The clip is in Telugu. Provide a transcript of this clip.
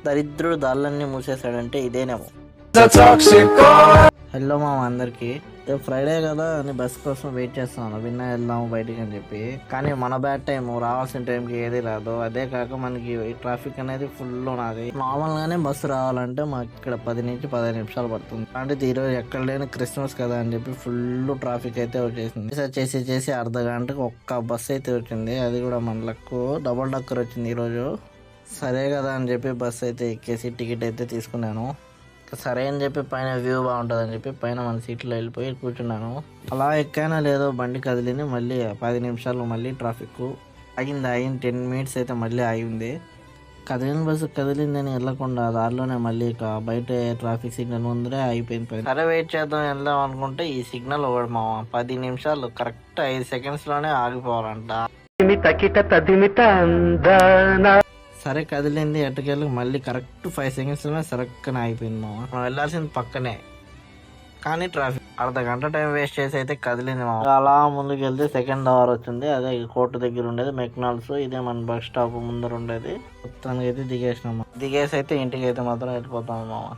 దరిద్రుడు దాళ్ళన్నీ మూసేశాడంటే ఇదేనేమో. హలో మామ అందరికి, ఫ్రైడే కదా అని బస్ కోసం వెయిట్ చేస్తున్నాను, విన్నా వెళ్దాము బయటికి అని చెప్పి. కానీ మన బ్యాడ్ టైం, రావాల్సిన టైంకి ఏది రాదు. అదే కాక మనకి ట్రాఫిక్ అనేది ఫుల్ ఉన్నది. నార్మల్ గానే బస్సు రావాలంటే మాకు ఇక్కడ 10 నుంచి 15 నిమిషాలు పడుతుంది. అంటే ఈరోజు ఎక్కడ లేని క్రిస్మస్ కదా అని చెప్పి ఫుల్ ట్రాఫిక్ అయితే వచ్చేసింది. చేసి అర్ధ గంటకు ఒక్క బస్సు అయితే వచ్చింది. అది కూడా మనలకు డబుల్ డక్కర్ వచ్చింది ఈరోజు. సరే కదా అని చెప్పి బస్సు అయితే ఎక్కేసి టికెట్ అయితే తీసుకున్నాను. సరే అని చెప్పి పైన వ్యూ బాగుంటుంది అని చెప్పి పైన మన సీట్లో వెళ్ళిపోయి కూర్చున్నాను. అలా ఎక్కానో లేదో బండి కదిలింది. మళ్ళీ 10 నిమిషాలు మళ్ళీ ట్రాఫిక్ ఆగింది. 10 మినిట్స్ అయితే మళ్ళీ ఆగింది. కదిలిన బస్సు కదిలిందని వెళ్ళకుండా దారిలోనే మళ్ళీ బయట ట్రాఫిక్ సిగ్నల్ ముందరే ఆగిపోయింది. సరే వెయిట్ చేద్దాం వెళ్దాం అనుకుంటే ఈ సిగ్నల్ ఒకటి మా 10 నిమిషాలు కరెక్ట్ 5 సెకండ్స్ లోనే ఆగిపోవాలంట. సరే కదిలింది ఎట్టకెళ్ళి మళ్ళీ కరెక్ట్ 5 సెకండ్స్లోనే సరక్కన అయిపోయింది. మనం వెళ్ళాల్సింది పక్కనే, కానీ ట్రాఫిక్ అర్ధ గంట టైం వేస్ట్ చేసి అయితే కదిలింది. అలా ముందుకు వెళ్తే సెకండ్ అవర్ వచ్చింది. అదే కోర్టు దగ్గర ఉండేది మెక్నాల్స్. ఇదే మన బస్ స్టాప్ ముందర ఉండేది. మొత్తానికి అయితే దిగేసినాము. దిగేసి అయితే ఇంటికి అయితే మాత్రం వెళ్ళిపోతాము మామ.